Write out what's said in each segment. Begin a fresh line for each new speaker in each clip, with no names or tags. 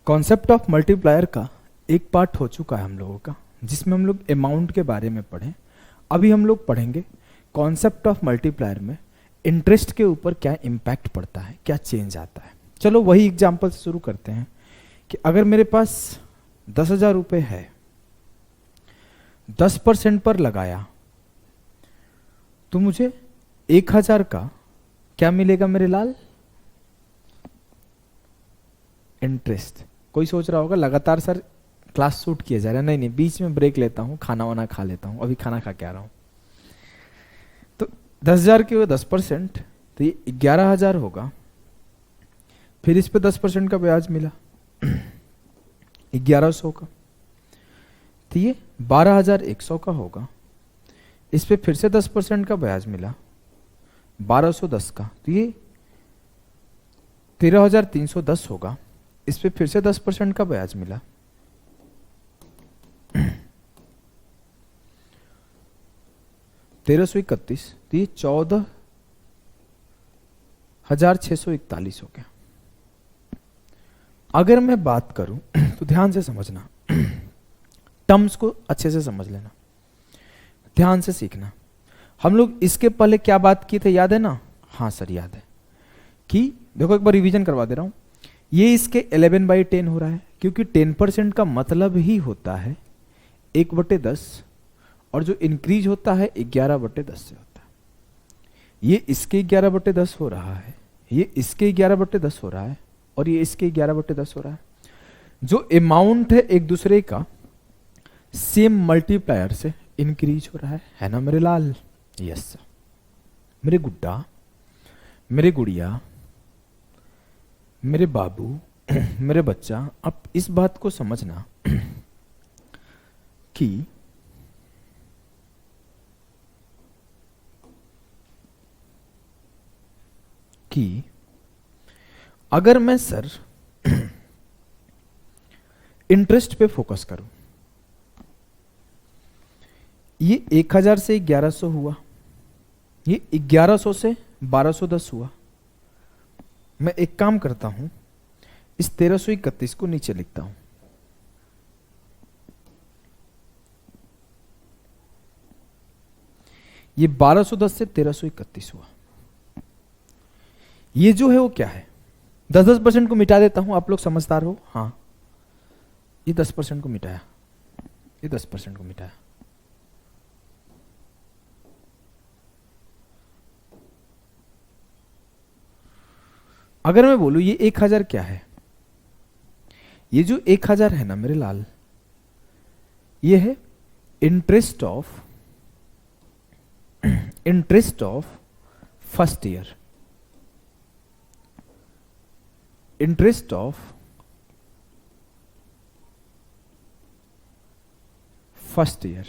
Concept of multiplier का एक part हो चुका है हम लोगों का, जिसमें हम लोग अमाउंट के बारे में पढ़े। अभी हम लोग पढ़ेंगे कॉन्सेप्ट ऑफ मल्टीप्लायर में इंटरेस्ट के ऊपर क्या इम्पैक्ट पड़ता है, क्या चेंज आता है। चलो वही एग्जाम्पल से शुरू करते हैं कि अगर मेरे पास 10,000 रुपये है, 10% पर लगाया तो मुझे 1,000 का क्या मिलेगा मेरे लाल? इंटरेस्ट। कोई सोच रहा होगा लगातार सर क्लास शूट किया जा रहा है। नहीं नहीं, बीच में ब्रेक लेता हूँ, खाना वाना खा लेता हूँ, अभी खाना खा के आ रहा हूँ। तो 10,000 के वो 10%, तो ये 11,000 होगा। फिर इस पे 10% का ब्याज मिला 1,100 का, तो ये 12,100 का होगा। इस पे फिर से 10% का ब्याज मिला 1,210 का, तो ये 13,310 होगा। इस पे फिर से 10% का ब्याज मिला 1,331, तो ये 14,641 हो गया। अगर मैं बात करूं तो ध्यान से समझना, टर्म्स को अच्छे से समझ लेना, ध्यान से सीखना। हम लोग इसके पहले क्या बात की थे, याद है ना? हाँ सर याद है। कि देखो एक बार रिवीजन करवा दे रहा हूं। ये इसके 11/10 हो रहा है, क्योंकि 10% का मतलब ही होता है 1/10, और जो इंक्रीज होता है 11/10 से होता है। ये इसके 11/10 हो रहा है, ये इसके 11/10 हो रहा है, और ये इसके 11/10 हो रहा है। जो अमाउंट है एक दूसरे का सेम मल्टीप्लायर से इंक्रीज हो रहा है ना मेरे लाल? यस मेरे गुड्डा, मेरे गुड़िया, मेरे बाबू, मेरे बच्चा। अब इस बात को समझना कि अगर मैं सर इंटरेस्ट पे फोकस करूं, ये 1,000 से 1,100 हुआ, ये 1,100 से 1,210 हुआ। मैं एक काम करता हूं, इस 1,331 को नीचे लिखता हूं। ये 1,210 से 1,331 हुआ। ये जो है वो क्या है? 10% को मिटा देता हूं, आप लोग समझदार हो। हाँ ये 10% को मिटाया, ये 10% को मिटाया। अगर मैं बोलूं ये 1,000 क्या है, ये जो 1,000 है ना मेरे लाल, ये है interest of first year, interest of first year.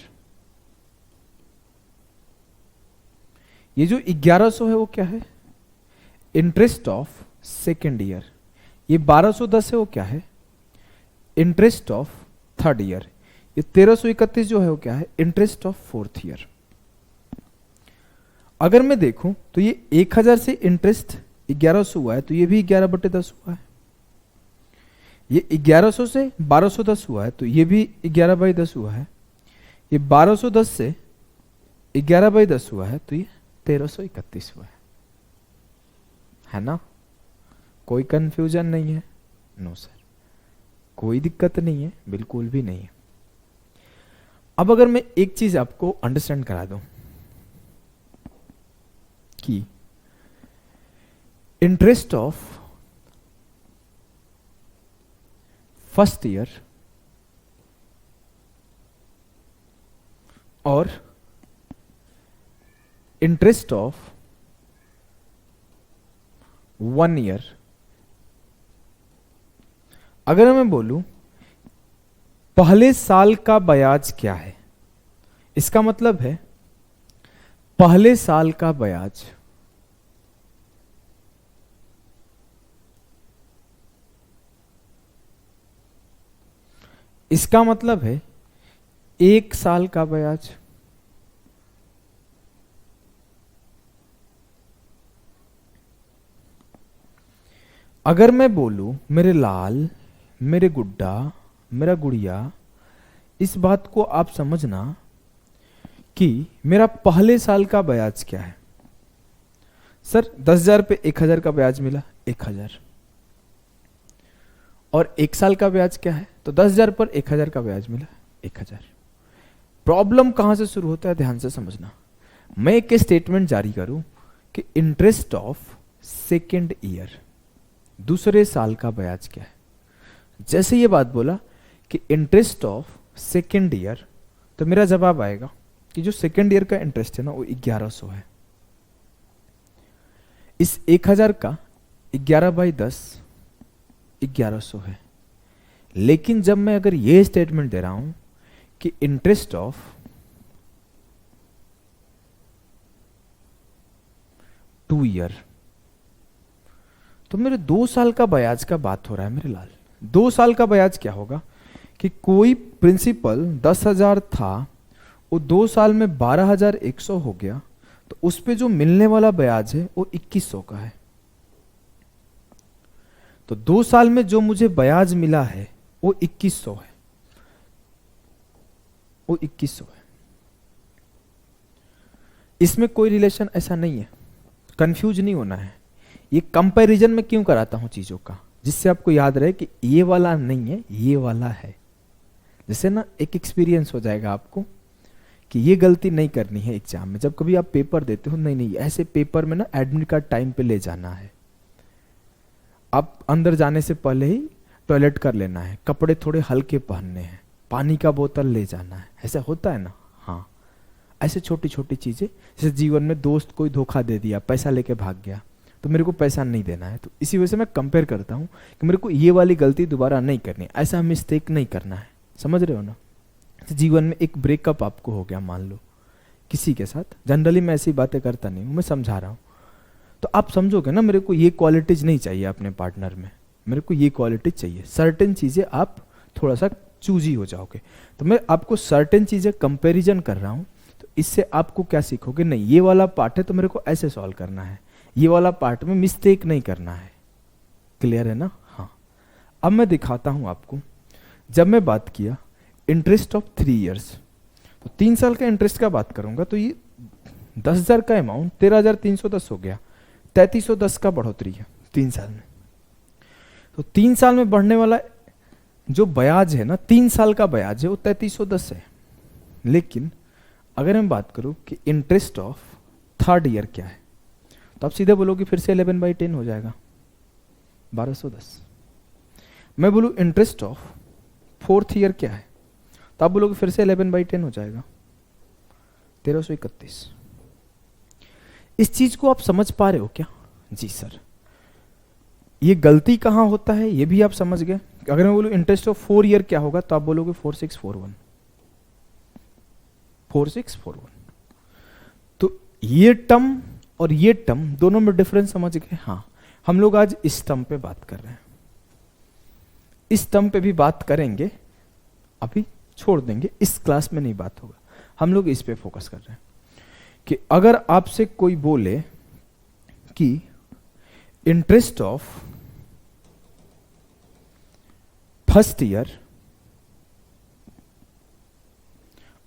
ये जो 1,100 है वो क्या है? Interest of second year. ये 1,210 है वो क्या है? Interest of third year. ये 1,331 जो है वो क्या है? Interest of fourth year. अगर मैं देखूं तो ये 1,000 से इंटरेस्ट 1,100 हुआ है, तो ये भी 11/10 हुआ है। ये 1,100 से 1,210 हुआ है, तो ये भी 11/10 हुआ है। ये 1,210 से 11/10 हुआ है, तो ये 1,331 हुआ है ना? कोई कंफ्यूजन नहीं है? नो सर, कोई दिक्कत नहीं है, बिल्कुल भी नहीं है। अब अगर मैं एक चीज आपको अंडरस्टैंड करा दूं कि इंटरेस्ट ऑफ फर्स्ट ईयर और इंटरेस्ट ऑफ 1 ईयर, अगर मैं बोलूं पहले साल का ब्याज क्या है, इसका मतलब है पहले साल का ब्याज इसका मतलब है 1 साल का ब्याज। अगर मैं बोलूं मेरे लाल मेरे गुड्डा, मेरा गुड़िया, इस बात को आप समझना कि मेरा पहले साल का ब्याज क्या है। सर 10,000 पे 1,000 का ब्याज मिला, 1,000। और 1 साल का ब्याज क्या है, तो 10,000 पर 1,000 का ब्याज मिला, 1,000। प्रॉब्लम कहां से शुरू होता है, ध्यान से समझना। मैं एक स्टेटमेंट जारी करूं कि इंटरेस्ट ऑफ सेकेंड ईयर, दूसरे साल का ब्याज क्या है। जैसे ये बात बोला कि इंटरेस्ट ऑफ सेकेंड ईयर, तो मेरा जवाब आएगा कि जो सेकेंड ईयर का इंटरेस्ट है ना वो 1100 है। इस 1,000 का 11/10 1100 है। लेकिन जब मैं अगर ये स्टेटमेंट दे रहा हूं कि इंटरेस्ट ऑफ टू ईयर, तो मेरे 2 साल का ब्याज का बात हो रहा है मेरे लाल। 2 साल का ब्याज क्या होगा कि कोई प्रिंसिपल 10,000 था, वो 2 साल में 12,100 हो गया, तो उस पे जो मिलने वाला ब्याज है वो 2,100 का है। तो 2 साल में जो मुझे ब्याज मिला है वो 2,100 है, वो 2,100 है। इसमें कोई रिलेशन ऐसा नहीं है, कंफ्यूज नहीं होना है। ये कंपैरिजन में क्यों कराता हूं चीजों का, जिससे आपको याद रहे कि ये वाला नहीं है, ये वाला है। जैसे ना एक एक्सपीरियंस हो जाएगा आपको कि ये गलती नहीं करनी है एग्जाम में। जब कभी आप पेपर देते हो, नहीं ऐसे पेपर में ना एडमिट कार्ड टाइम पे ले जाना है। आप अंदर जाने से पहले ही टॉयलेट कर लेना है, कपड़े थोड़े हल्के पहनने हैं, पानी का बोतल ले जाना है। ऐसा होता है ना, हाँ। ऐसे छोटी छोटी चीजें, जैसे जीवन में दोस्त कोई धोखा दे दिया, पैसा लेके भाग गया, तो मेरे को पैसा नहीं देना है। तो इसी वजह से मैं कंपेयर करता हूं कि मेरे को ये वाली गलती दोबारा नहीं करनी, ऐसा मिस्टेक नहीं करना है। समझ रहे हो ना। तो जीवन में एक ब्रेकअप आपको हो गया, मान लो किसी के साथ, जनरली मैं ऐसी बातें करता नहीं हूं, मैं समझा रहा हूं। तो आप समझोगे ना, मेरे को ये क्वालिटीज नहीं चाहिए अपने पार्टनर में, मेरे को ये क्वालिटीज चाहिए। सर्टेन चीजें आप थोड़ा सा चूजी हो जाओगे। तो मैं आपको सर्टेन चीजें कंपैरिजन कर रहा हूं, तो इससे आपको क्या सीखोगे, नहीं ये वाला पार्ट है तो मेरे को ऐसे सॉल्व करना है, ये वाला पार्ट में मिस्टेक नहीं करना है। क्लियर है ना। हाँ, अब मैं दिखाता हूं आपको। जब मैं बात किया इंटरेस्ट ऑफ 3 इयर्स, तो 3 साल का इंटरेस्ट का बात करूंगा, तो ये 10,000 का अमाउंट 13,310 हो गया, 3,310 का बढ़ोतरी है 3 साल में। तो 3 साल में बढ़ने वाला जो ब्याज है ना, 3 साल का ब्याज है वो 3,310 है। लेकिन अगर मैं बात करूं कि इंटरेस्ट ऑफ थर्ड ईयर क्या है, तो आप सीधे बोलोगे फिर से 11/10 हो जाएगा, 1,210। मैं बोलूं इंटरेस्ट ऑफ फोर्थ ईयर क्या है, तो आप बोलोगे फिर से 11/10 हो जाएगा, 1,331। इस चीज को आप समझ पा रहे हो क्या? जी सर। ये गलती कहां होता है ये भी आप समझ गए। अगर मैं बोलूं इंटरेस्ट ऑफ 4 ईयर क्या होगा, तो आप बोलोगे 4,641, 4,641। तो ये टर्म और ये टर्म दोनों में डिफरेंस समझ गए। हाँ, हम लोग आज इस टर्म पे बात कर रहे हैं, इस टर्म पे भी बात करेंगे, अभी छोड़ देंगे, इस क्लास में नहीं बात होगा। हम लोग इस पे फोकस कर रहे हैं कि अगर आपसे कोई बोले कि इंटरेस्ट ऑफ फर्स्ट ईयर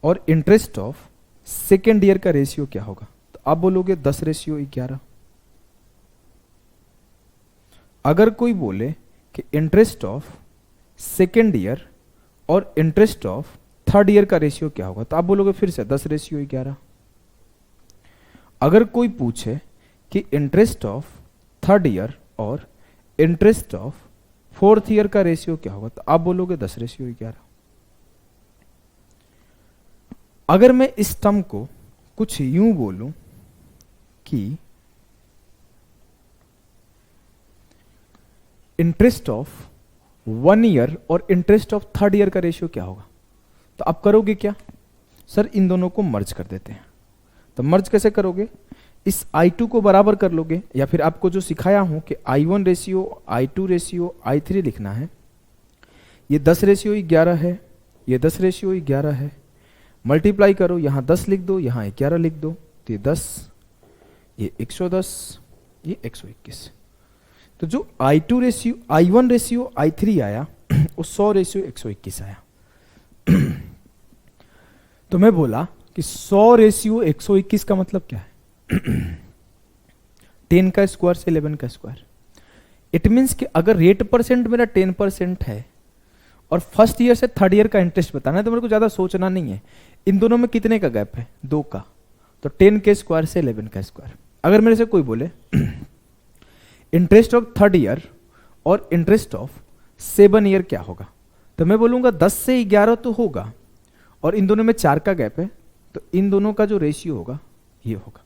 और इंटरेस्ट ऑफ सेकेंड ईयर का रेशियो क्या होगा, तो आप बोलोगे 10:11। अगर कोई बोले कि इंटरेस्ट ऑफ सेकेंड ईयर और इंटरेस्ट ऑफ थर्ड ईयर का रेशियो क्या होगा, तो आप बोलोगे फिर से 10:11। अगर कोई पूछे कि इंटरेस्ट ऑफ थर्ड ईयर और इंटरेस्ट ऑफ फोर्थ ईयर का रेशियो क्या होगा, तो आप बोलोगे 10:11। अगर मैं इस टर्म को कुछ यूं बोलूं कि इंटरेस्ट ऑफ 1 ईयर और इंटरेस्ट ऑफ थर्ड ईयर का रेशियो क्या होगा, तो आप करोगे क्या, सर इन दोनों को मर्ज कर देते हैं। तो मर्ज कैसे करोगे, इस I2 को बराबर कर लोगे, या फिर आपको जो सिखाया हूं कि I1 ratio, I2 ratio, I3 लिखना है। ये 10:11 है, ये 10:11 है। मल्टीप्लाई करो, यहां 10 लिख दो, यहां 11 लिख दो, तो ये 10, ये 110, ये 121। तो जो I2 ratio, I1 ratio, I3 आया, वो 100:121 आया। तो मैं बोला कि 100:121 का मतलब क्या है? 10 का स्क्वायर से 11 का स्क्वायर। इट मीन्स कि अगर रेट परसेंट मेरा 10% है और फर्स्ट ईयर से थर्ड ईयर का इंटरेस्ट बताना है, तो मेरे को ज्यादा सोचना नहीं है। इन दोनों में कितने का गैप है? 2 का। तो 10 के स्क्वायर से 11 का स्क्वायर। अगर मेरे से कोई बोले इंटरेस्ट ऑफ थर्ड ईयर और इंटरेस्ट ऑफ 7 ईयर क्या होगा, तो मैं बोलूंगा 10 से 11 तो होगा, और इन दोनों में 4 का गैप है, तो इन दोनों का जो रेशियो होगा ये होगा।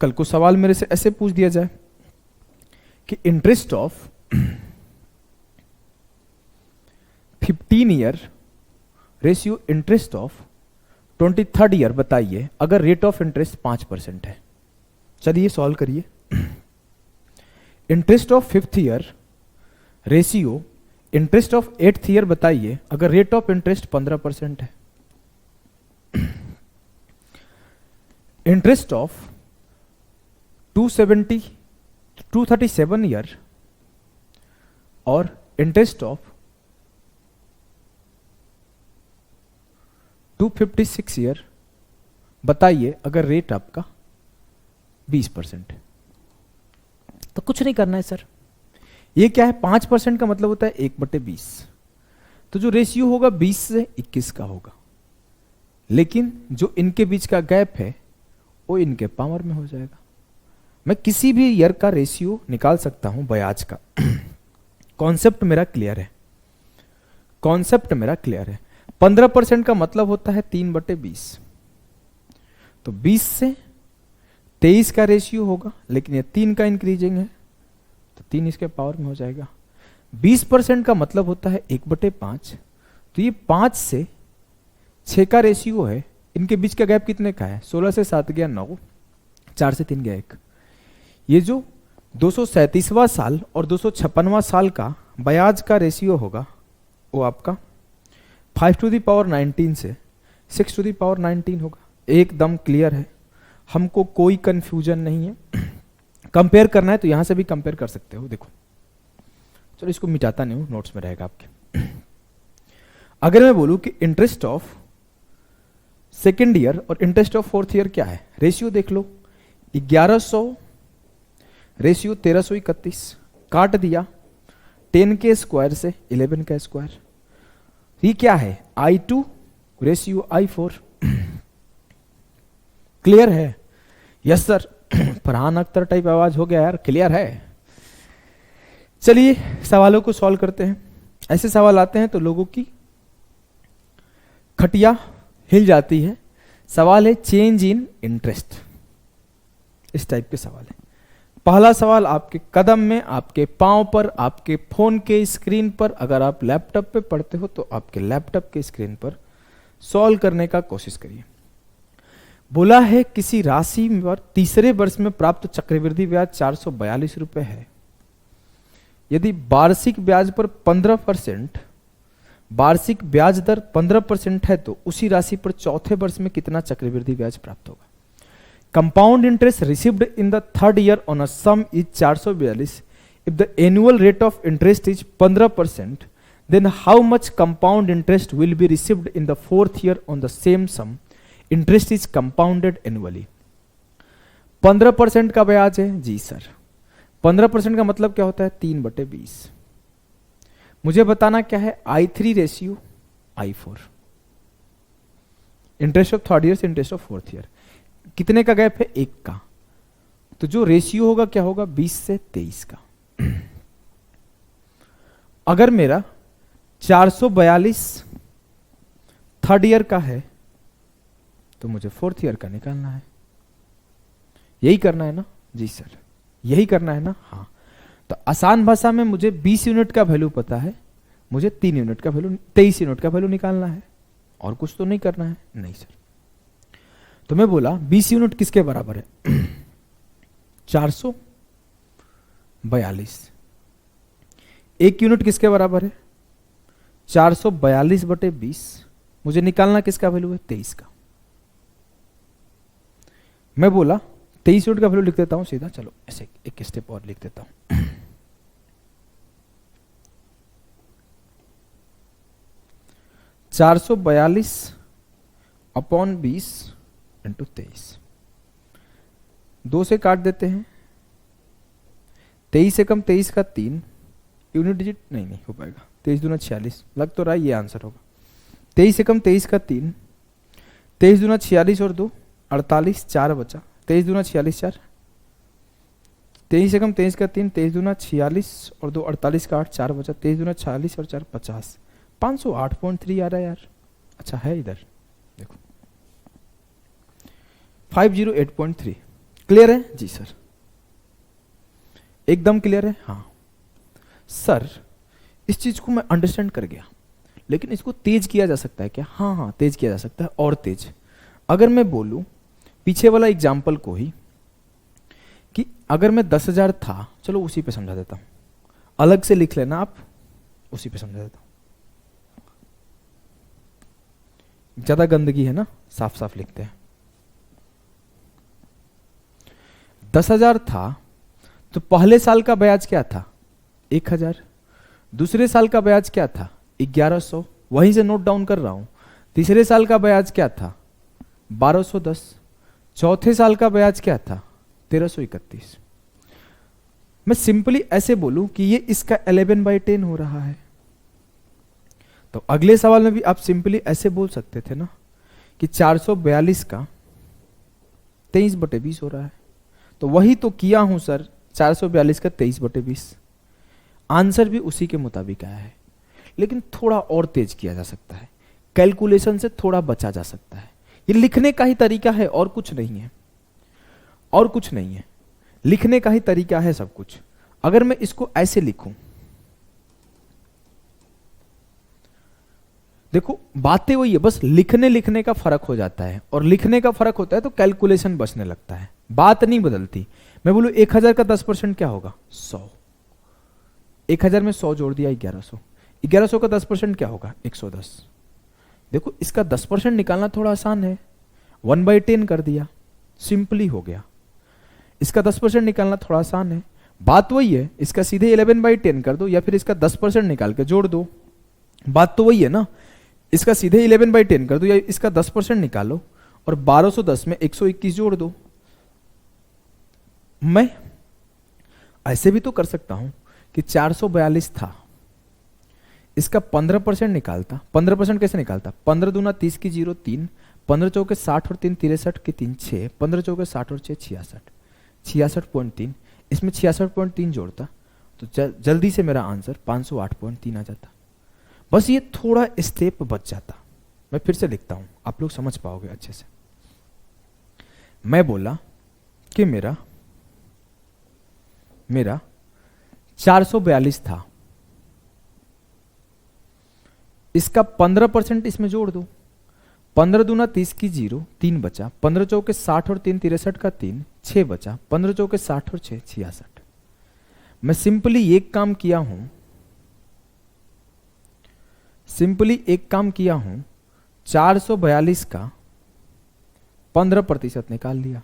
कल को सवाल मेरे से ऐसे पूछ दिया जाए कि interest of 15 year ratio interest of 23rd year बताइए, अगर रेट ऑफ इंटरेस्ट 5% है। चलिए सॉल्व करिए। Interest of 5th year ratio interest of 8th year बताइए, अगर रेट ऑफ इंटरेस्ट 15% है। इंटरेस्ट ऑफ 237 ईयर और इंटरेस्ट ऑफ 256 ईयर बताइए, अगर रेट आपका 20% है। तो कुछ नहीं करना है सर। ये क्या है? 5% का मतलब होता है 1/20। तो जो रेशियो होगा 20 से 21 का होगा, लेकिन जो इनके बीच का गैप है वो इनके पावर में हो जाएगा। मैं किसी भी ईयर का रेशियो निकाल सकता हूं ब्याज का। कॉन्सेप्ट मेरा क्लियर है, कॉन्सेप्ट मेरा क्लियर है। 15% का मतलब होता है 3/20। तो 20 से 23 का रेशियो होगा, लेकिन ये 3 का इंक्रीजिंग है, तो 3 इसके पावर में हो जाएगा। 20% का मतलब होता है 1/5। तो ये 5 से 6 का रेशियो है। इनके बीच का गैप कितने का है? 16 से 7 गया 9, 4 से 3 गया 1। ये जो 237वां साल और 256वां साल का ब्याज का रेशियो होगा, वो आपका 5⁻19 से 6⁻19 होगा। एकदम क्लियर है, हमको कोई कंफ्यूजन नहीं है। कंपेयर करना है तो यहां से भी कंपेयर कर सकते हो। देखो, चलो इसको मिटाता नहीं हूं, नोट्स में रहेगा आपके। अगर मैं बोलूं कि इंटरेस्ट ऑफ 2nd ईयर और इंटरेस्ट ऑफ 4th ईयर क्या है, रेशियो देख लो। 1100 रेशियो 1331, काट दिया 10 के स्क्वायर से 11 का स्क्वायर। ये क्या है? I2 ratio I4। क्लियर है? Yes sir. Farhan Akhtar type आवाज हो गया यार, क्लियर है। चलिए सवालों को सॉल्व करते हैं। ऐसे सवाल आते हैं तो लोगों की खटिया हिल जाती है। सवाल है चेंज इन इंटरेस्ट, इस टाइप के सवाल है। पहला सवाल आपके कदम में, आपके पांव पर, आपके फोन के स्क्रीन पर। अगर आप लैपटॉप पे पढ़ते हो तो आपके लैपटॉप के स्क्रीन पर सॉल्व करने का कोशिश करिए। बोला है किसी राशि पर तीसरे वर्ष में प्राप्त चक्रवृद्धि ब्याज 442 रुपए है। यदि वार्षिक ब्याज पर 15%, वार्षिक ब्याज दर 15% है, तो उसी राशि पर चौथे वर्ष में कितना चक्रवृद्धि ब्याज प्राप्त होगा? Compound interest received in the 3rd year on a some is 442। If the annual rate of interest is 15%, then how much compound interest will be received in the 4th year on the same sum? Interest is compounded annually. 15% का ब्याज है जी sir. 15% का मतलब क्या होता है? 3/20। मुझे बताना क्या है? I3 ratio I4। Interest of 3rd year से इंटरेस्ट ऑफ 4th ईयर कितने का गैप है? 1 का। तो जो रेशियो होगा क्या होगा? 20 से 23 का। अगर मेरा 442 3rd ईयर का है तो मुझे 4th ईयर का निकालना है। यही करना है ना? जी सर, यही करना है ना? हाँ। तो आसान भाषा में मुझे 20 यूनिट का वैल्यू पता है, मुझे 3 यूनिट का वैल्यू, 23 यूनिट का वैल्यू निकालना है, और कुछ तो नहीं करना है। नहीं सर। तो मैं बोला 20 यूनिट किसके बराबर है? 442। 1 यूनिट किसके बराबर है? 442/20। मुझे निकालना किसका वैल्यू है? 23 का। मैं बोला 23 यूनिट का वैल्यू लिख देता हूं सीधा। चलो ऐसे एक स्टेप और लिख देता हूं। 442 अपॉन 20 इंटू 23, 2 से काट देते हैं। 23 से कम 23 का 3, यूनिट डिजिट नहीं हो पाएगा। 23 दूना 46, लग तो रहा है ये आंसर होगा। 23 से कम 23 का 3, 23 दूना 46 और 2 48, 4 बचा। 23 दूना 46 4, 23 से कम 23 का 3, 23 दूना 46 और 2 48 का 8, 4 बचा। 23 दूना 40 और 4 50, 508.3 आ रहा है यार। अच्छा है इधर देखो 508.3। क्लियर है जी सर? एकदम क्लियर है? हाँ सर इस चीज को मैं अंडरस्टैंड कर गया, लेकिन इसको तेज किया जा सकता है क्या? हाँ हाँ तेज किया जा सकता है, और तेज। अगर मैं बोलूं पीछे वाला एग्जाम्पल को ही कि अगर मैं 10,000 था, चलो उसी पे समझा देता हूं, अलग से लिख लेना आप, उसी पे समझा देता हूं। ज्यादा गंदगी है ना, साफ साफ लिखते हैं। 10,000 था तो पहले साल का ब्याज क्या था? 1,000। दूसरे साल का ब्याज क्या था? 1,100, वहीं से नोट डाउन कर रहा हूं। तीसरे साल का ब्याज क्या था? 1,210। चौथे साल का ब्याज क्या था? 1,331। मैं सिंपली ऐसे बोलूं कि ये इसका 11/10 हो रहा है, तो अगले सवाल में भी आप सिंपली ऐसे बोल सकते थे ना कि 442 का 23/20 हो रहा है। तो वही तो किया हूं सर, 442 का 23/20। आंसर भी उसी के मुताबिक आया है, लेकिन थोड़ा और तेज किया जा सकता है, कैलकुलेशन से थोड़ा बचा जा सकता है। ये लिखने का ही तरीका है, और कुछ नहीं है, और कुछ नहीं है। लिखने का ही तरीका है सब कुछ। अगर मैं इसको ऐसे लिखूं, देखो बातें वही है, बस लिखने का फर्क हो जाता है, और लिखने का फर्क होता है तो कैलकुलेशन बचने लगता है, बात नहीं बदलती। मैं बोलूं 1,000 का 10% क्या होगा? 100। 1,000 में 100 जोड़ दिया 1,100। 1,100 का 10% क्या होगा? 110। देखो इसका 10% निकालना थोड़ा आसान है, 1/10 कर दिया, सिंपली हो गया। इसका 10% निकालना थोड़ा आसान है, बात वही है। इसका सीधे 11/10 कर दो, या फिर इसका 10% निकाल के जोड़ दो, बात तो वही है ना। इसका सीधे 11/10 कर दो, या इसका 10% निकालो और 1210 में 121 जोड़ दो। मैं ऐसे भी तो कर सकता हूं कि 442 था, इसका 15% निकालता। 15% कैसे निकालता? 15 दूना 30 की 0 3, 15 चौके 60 और 3 63 की 3 6, 15 चौके 60 और 6 66, 66.3। इसमें 66.3 जोड़ता तो जल्दी से मेरा आंसर 508.3 आ जाता। बस ये थोड़ा स्टेप बच जाता। मैं फिर से लिखता हूं, आप लोग समझ पाओगे अच्छे से। मैं बोला कि मेरा 442 था, इसका 15% इसमें जोड़ दो। 15 दूना 30 की 0 3 बचा, 15 चौके 60 और 3 63 का 3 6 बचा, 15 चौके 60 और 6 66। मैं सिंपली एक काम किया हूं, 442 का 15% निकाल लिया।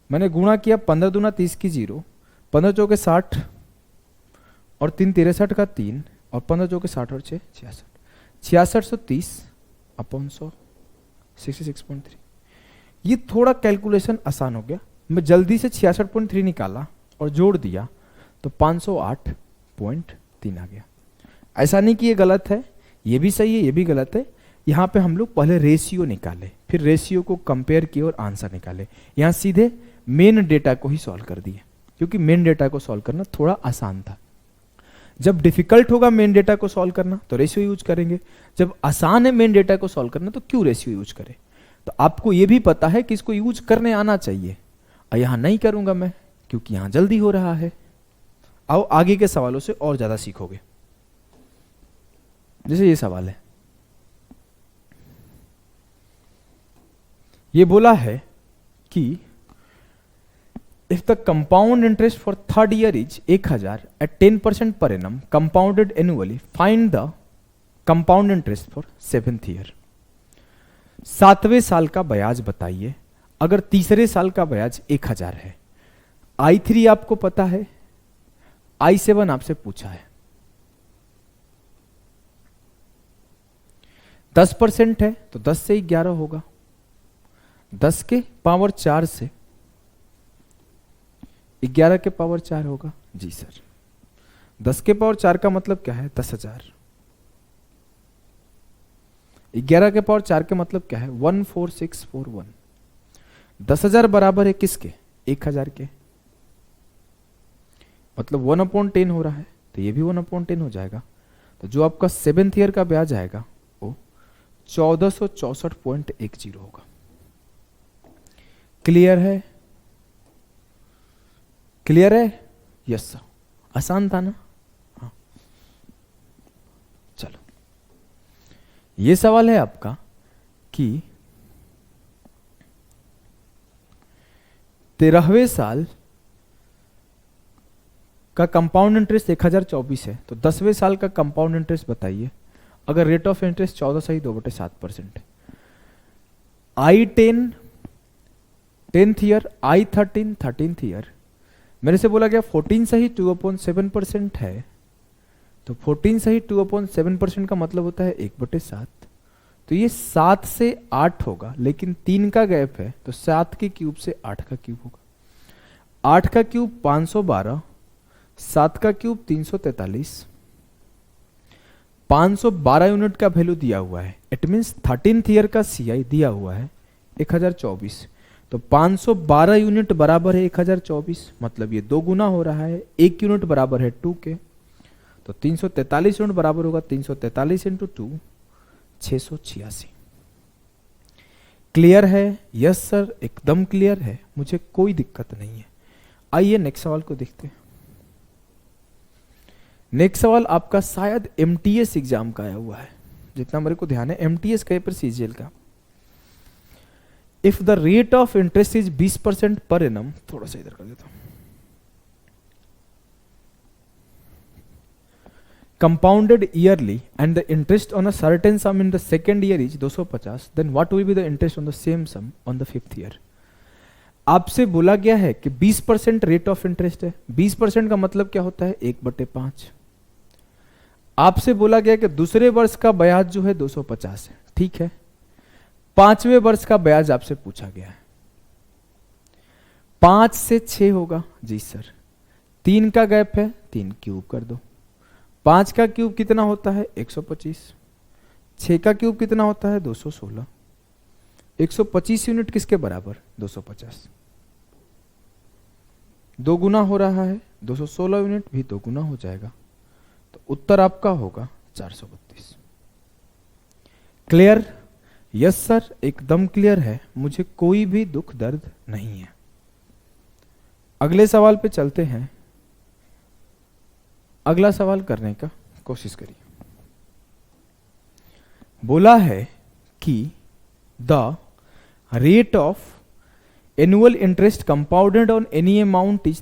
मैंने गुणा किया 15 दूना 30 की 0, 15 चौके 60 और 3 63 का 3, और 15 चौके 60 और 6 66, 6630 अपॉन 100, 66.3। ये थोड़ा कैलकुलेशन आसान हो गया। मैं जल्दी से 66.3 निकाला और जोड़ दिया तो 508.3 आ गया। ऐसा नहीं कि ये गलत है, ये भी सही है, ये भी गलत है। यहां पे हम लोग पहले रेशियो निकाले, फिर रेशियो को कंपेयर किए और आंसर निकाले। यहां सीधे मेन डेटा को ही सॉल्व कर दिए, क्योंकि मेन डेटा को सॉल्व करना थोड़ा आसान था। जब डिफिकल्ट होगा मेन डेटा को सॉल्व करना तो रेशियो यूज करेंगे, जब आसान है मेन डेटा को सॉल्व करना तो क्यों रेशियो यूज करें। तो आपको यह भी पता है कि इसको यूज करने आना चाहिए, और यहां नहीं करूंगा मैं क्योंकि यहां जल्दी हो रहा है। आओ आगे के सवालों से और ज्यादा सीखोगे। जैसे ये सवाल है, ये बोला है कि if the compound interest for third year is 1,000 at 10% per annum compounded annually, find the compound interest for 7th year। 7वें साल का ब्याज बताइए अगर तीसरे साल का ब्याज 1,000 है। I3 आपको पता है, I7 आपसे पूछा है। 10% है तो 10 से 11 होगा, 10 के पावर 4 से 11 के पावर 4 होगा। जी सर, 10 के पावर 4 का मतलब क्या है? 10,000। 11 के पावर 4 के मतलब क्या है? 14641। 10,000 बराबर है किसके? 1,000 के, मतलब 1/10 हो रहा है, तो ये भी 1/10 हो जाएगा। तो जो आपका 7th ईयर का ब्याज आएगा वो 1464.10 होगा। क्लियर है? क्लियर है? यस सर, आसान था ना? हाँ, चलो ये सवाल है आपका कि 13वें साल का कंपाउंड इंटरेस्ट 1024 है, तो 10वें साल का कंपाउंड इंटरेस्ट बताइए। अगर रेट ऑफ इंटरेस्ट 14.2/7% है, I10 10th year, I13 13th year, मेरे से बोला गया 14 से ही 2/7% है, तो 14 से ही 2/7% का मतलब होता है 1/7। तो ये 7 से 8 होगा, लेकिन 3 का गैप है, तो 7 के क्यूब से 8 का क्यूब होगा। 8 का क्यूब 512, 7 का क्यूब 343, 512 यूनिट का वैल्यू दिया हुआ है। इट मीन्स 13th ईयर का CI दिया हुआ है 1024, तो 512 यूनिट बराबर है 1024, मतलब ये 2 गुना हो रहा है। 1 यूनिट बराबर है 2 के, तो 343 यूनिट बराबर होगा 343 इंटू 2, 686। क्लियर है? यस सर, एकदम क्लियर है, मुझे कोई दिक्कत नहीं है। आइए नेक्स्ट सवाल को देखते हैं। नेक्स्ट सवाल आपका शायद MTS एग्जाम का आया हुआ है, जितना मेरे को ध्यान है MTS का पर CGL का। If the rate of interest is 20% per annum, थोड़ा सा इधर कर देता हूं, compounded yearly and the interest on a certain sum in the second year is 250, then what will be the interest on the same sum on the 5th year? आपसे बोला गया है कि 20% रेट ऑफ इंटरेस्ट है। 20% का मतलब क्या होता है? 1/5। आपसे बोला गया कि दूसरे वर्ष का ब्याज जो है 250 है, ठीक है। 5वें वर्ष का ब्याज आपसे पूछा गया है, 5 से 6 होगा। जी सर, 3 का गैप है, 3 क्यूब कर दो। 5 का क्यूब कितना होता है? 125। 6 का क्यूब कितना होता है? 216। 125 यूनिट किसके बराबर? 250। 2 गुना हो रहा है, 216 यूनिट भी 2 गुना हो जाएगा, तो उत्तर आपका होगा 432। क्लियर? यस सर, एकदम क्लियर है, मुझे कोई भी दुख दर्द नहीं है। अगले सवाल पे चलते हैं। अगला सवाल करने का कोशिश करिए। बोला है कि the rate of annual interest compounded on any amount is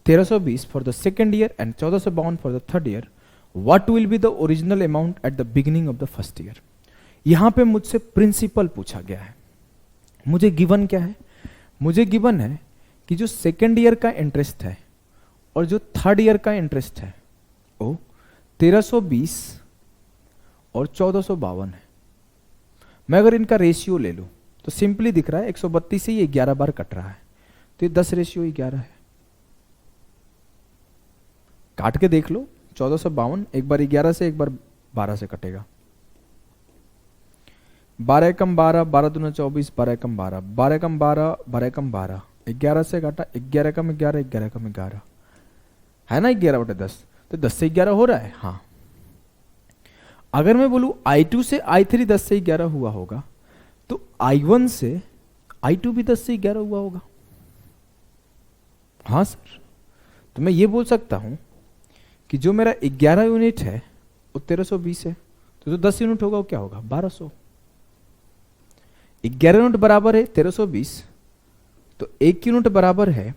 1320 for the second year and 1452 for the third year. What will be the original amount at the beginning of the first year? यहां पे मुझसे principal पूछा गया है। मुझे given क्या है? मुझे गिवन है कि जो सेकेंड ईयर का इंटरेस्ट है और जो थर्ड ईयर का इंटरेस्ट है वो 1320 और 1452 है। मैं अगर इनका रेशियो ले लूं तो सिंपली दिख रहा है 132 से ये 11 बार कट रहा है, तो ये 10:11 है। काट के देख लो, 1452 एक बार 11 से, एक बार 12 से कटेगा। 12 एकम 12, 12 दूना 24, 12 एकम 12, 12 एकम 12, 12 एकम 12, 11 से काटा, 11 एकम 11, 11 एकम 11 है ना, 11/10, तो 10 से 11 हो रहा है। हाँ, अगर मैं बोलूं I2 से I3 10 से 11 हुआ होगा, तो I1 से I2 भी 10 से 11 हुआ होगा। हाँ सर, तो मैं ये बोल सकता हूं कि जो मेरा 11 यूनिट है वो 1320 है, तो जो 10 यूनिट होगा वो क्या होगा? 1200। 11 यूनिट बराबर है 1320, तो 1 यूनिट बराबर है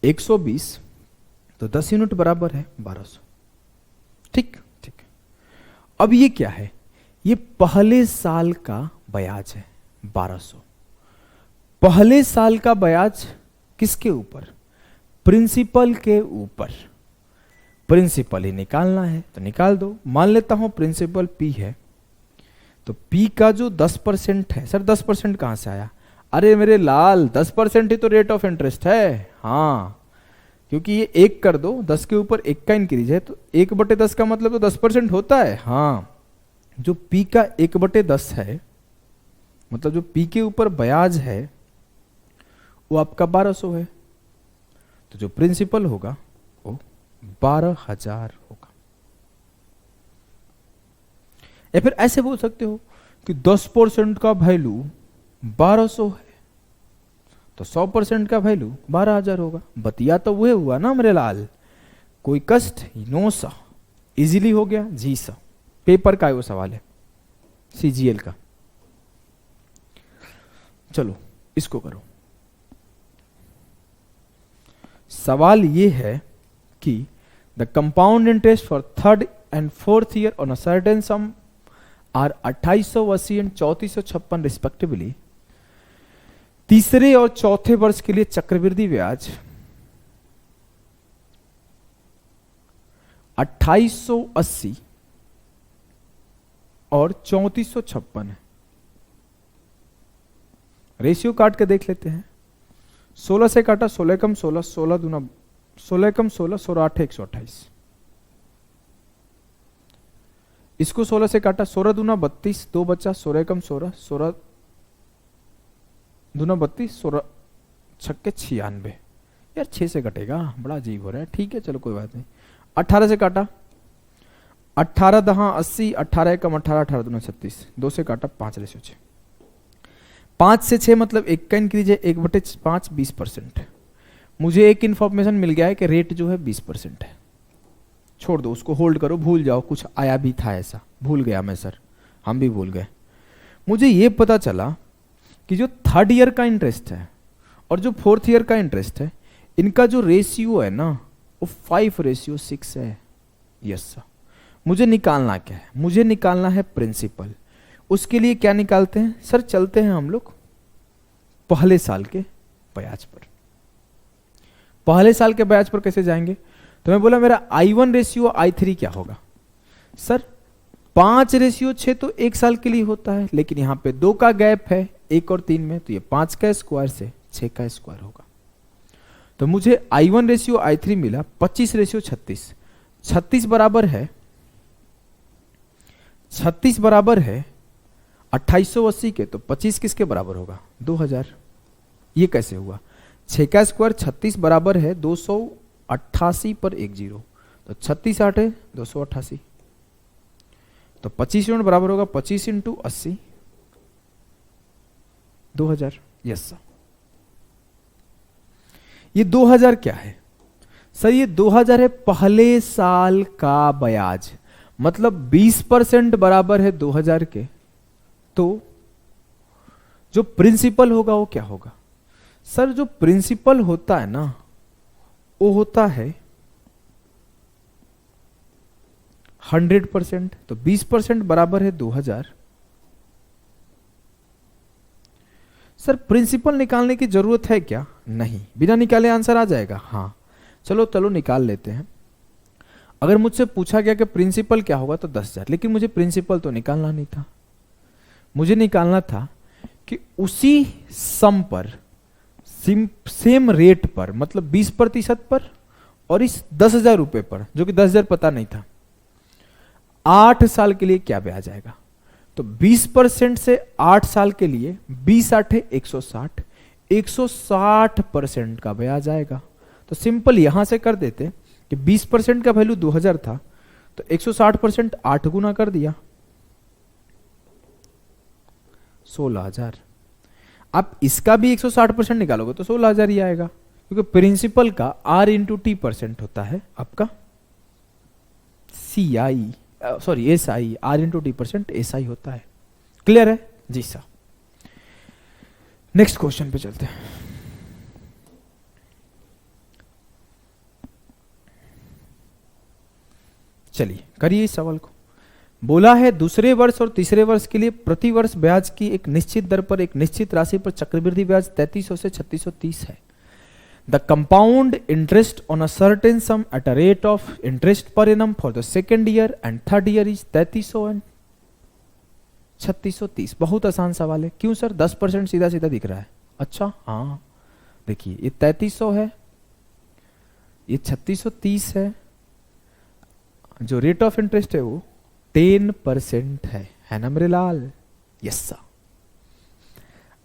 120, तो 10 यूनिट बराबर है 1200। ठीक ठीक। अब ये क्या है? ये पहले साल का ब्याज है 1200। पहले साल का ब्याज किसके ऊपर? प्रिंसिपल के ऊपर। प्रिंसिपल ही निकालना है तो निकाल दो। मान लेता हूं प्रिंसिपल P है, तो P का जो 10% है, सर 10% कहां से आया? अरे मेरे लाल 10% ही तो रेट ऑफ इंटरेस्ट है। हाँ, क्योंकि ये 1 कर दो, 10 के ऊपर 1 का इंक्रीज है, तो 1/10 का मतलब तो 10% होता है। हाँ, जो P का 1/10 है, मतलब जो P के ऊपर ब्याज है वो आपका 1200 है, तो जो प्रिंसिपल होगा वो 12,000 होगा। या फिर ऐसे बोल सकते हो कि 10% का वैल्यू 1200 है, तो 100% का वैल्यू 12,000 होगा। बतिया तो वह हुआ ना मेरे लाल, कोई कष्ट नो सा, इजीली हो गया जी सा। पेपर का वो सवाल है, CGL का। चलो इसको करो। सवाल ये है कि the compound interest for 3rd and 4th year on a certain sum are 2880 and 3456 respectively. तीसरे और चौथे वर्ष के लिए चक्रवृद्धि ब्याज 2880 और 3456 है। रेशियो काट के देख लेते हैं। 16 से काटा 16 कम 16, 16 दूना 16 कम 16, 16 8 128। इसको 16 से काटा 16 दूना 32, 2 बचा 16 कम 16, 16 दूना 32, 16 छक्के 96। यार 6 से कटेगा, बड़ा अजीब हो रहा है। ठीक है चलो कोई बात नहीं। 18 से काटा 18 दहा 80, 18 कम 18, 18 दूना 36, 2 से काटा 5/6। 5 से 6 मतलब 1 का इंक्रीज है, 1/5 20%। मुझे एक इंफॉर्मेशन मिल गया है कि रेट जो है 20% है। छोड़ दो उसको, होल्ड करो, भूल जाओ, कुछ आया भी था ऐसा, भूल गया मैं सर, हम भी भूल गए। मुझे ये पता चला कि जो 3rd ईयर का इंटरेस्ट है और जो 4th ईयर का इंटरेस्ट है, इनका जो रेशियो है ना वो 5:6 है। Yes sir. मुझे निकालना क्या है? मुझे निकालना है प्रिंसिपल। उसके लिए क्या निकालते हैं सर? चलते हैं हम लोग पहले साल के ब्याज पर। पहले साल के ब्याज पर कैसे जाएंगे? तो मैं बोला मेरा I1 रेशियो I3 क्या होगा? सर 5:6 तो 1 साल के लिए होता है, लेकिन यहां पे 2 का गैप है 1 और 3 में, तो ये 5 का स्क्वायर से 6 का स्क्वायर होगा। तो मुझे I1 रेशियो I3 मिला 25:36। 36 बराबर है 2880 के, तो 25 किसके बराबर होगा? 2000। ये कैसे हुआ? 6 का स्क्वायर 36 बराबर है 288 पर 1 0, तो 36 8 है 288, तो 25 यूनिट बराबर होगा 25 × 80 2000। Yes sir. ये 2000 क्या है सर? ये 2000 है पहले साल का ब्याज, मतलब 20% बराबर है 2000 के। तो जो प्रिंसिपल होगा वो क्या होगा? सर जो प्रिंसिपल होता है ना वो होता है 100%, तो 20% बराबर है 2000। सर प्रिंसिपल निकालने की जरूरत है क्या? नहीं, बिना निकाले आंसर आ जाएगा। हाँ चलो निकाल लेते हैं। अगर मुझसे पूछा गया कि प्रिंसिपल क्या होगा तो 10,000, लेकिन मुझे प्रिंसिपल तो निकालना नहीं था। मुझे निकालना था कि उसी सम पर सेम रेट पर, मतलब 20% पर, और इस 10,000 रुपए पर, जो कि 10,000 पता नहीं था, 8 साल के लिए क्या ब्याज आएगा। तो 20% से 8 साल के लिए 20 8 है 160, 160% का ब्याज आएगा। तो सिंपल यहां से कर देते कि 20% का वैल्यू 2000 था, तो 160% 8 गुना कर दिया 16,000। आप इसका भी 160% निकालोगे तो 16,000 ही आएगा, क्योंकि प्रिंसिपल का R × T% होता है आपका SI, R × T% SI होता है। क्लियर है जी सर। नेक्स्ट क्वेश्चन पे चलते हैं। चलिए करिए इस सवाल को। बोला है दूसरे वर्ष और तीसरे वर्ष के लिए प्रति वर्ष ब्याज की एक निश्चित दर पर एक निश्चित राशि पर चक्रवृद्धि ब्याज 3300 से 3630 है। The compound interest on a certain some at a rate of interest per annum for the second year and third year is 3300 and 3630। बहुत आसान सवाल है। क्यों सर? 10% सीधा सीधा दिख रहा है। अच्छा हाँ, देखिए ये 3300 है, ये 3630 है, जो रेट ऑफ इंटरेस्ट है वो 10% है ना मेरे लाल? Yes sir.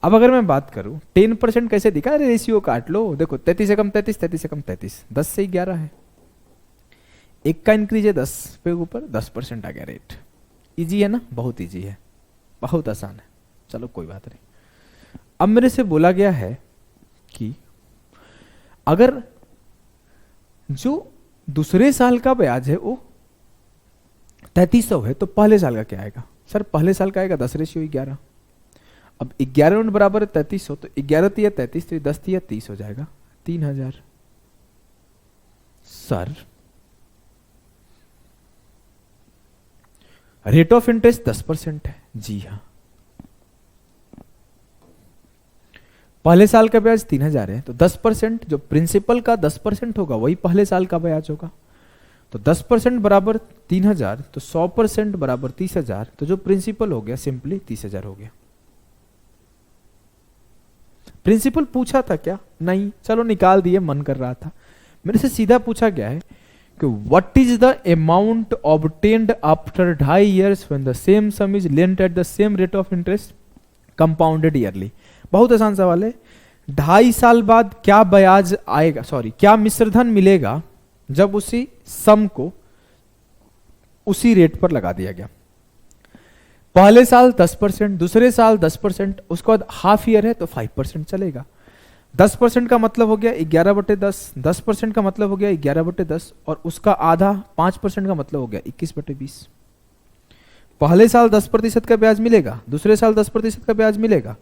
अब अगर मैं बात करूं 10% कैसे दिखा? अरे रेशियो काट लो, देखो 33 से कम 33, 33 से कम 33, 10 से 11 है, एक का इंक्रीज है 10 पे ऊपर 10% आ गया रेट। इजी है ना? बहुत इजी है, बहुत आसान है। चलो कोई बात नहीं। अब मेरे से बोला गया है कि अगर जो दूसरे साल का ब्याज है वो 3300 है तो पहले साल का क्या आएगा? सर पहले साल का आएगा 10/11। अब 11 यूनिट बराबर है 3300, तो 11 तिया 33, तो 10 तिया 30 हो जाएगा, 3000। सर रेट ऑफ इंटरेस्ट 10% है। जी हाँ, पहले साल का ब्याज 3000 है, तो 10% जो प्रिंसिपल का 10% होगा वही पहले साल का ब्याज होगा। तो 10% बराबर 3000, तो 100% बराबर 30000, तो जो प्रिंसिपल हो गया सिंपली 30000 हो गया। प्रिंसिपल पूछा था क्या? नहीं, चलो निकाल दिए, मन कर रहा था। मेरे से सीधा पूछा गया है कि what is the amount obtained after 2.5 years when the same some is lent at the same rate of interest compounded yearly. बहुत आसान सवाल है। 2.5 साल बाद क्या ब्याज आएगा, क्या मिश्रधन मिलेगा जब उसी सम को उसी रेट पर लगा दिया गया? पहले साल 10%, दूसरे साल 10%, उसके बाद हाफ ईयर है तो 5% चलेगा। 10% का मतलब हो गया 11/10, 10% का मतलब हो गया 11/10, और उसका आधा 5% का मतलब हो गया 21/20। पहले साल 10% का ब्याज मिलेगा, दूसरे साल 10% का ब्याज मिलेगा,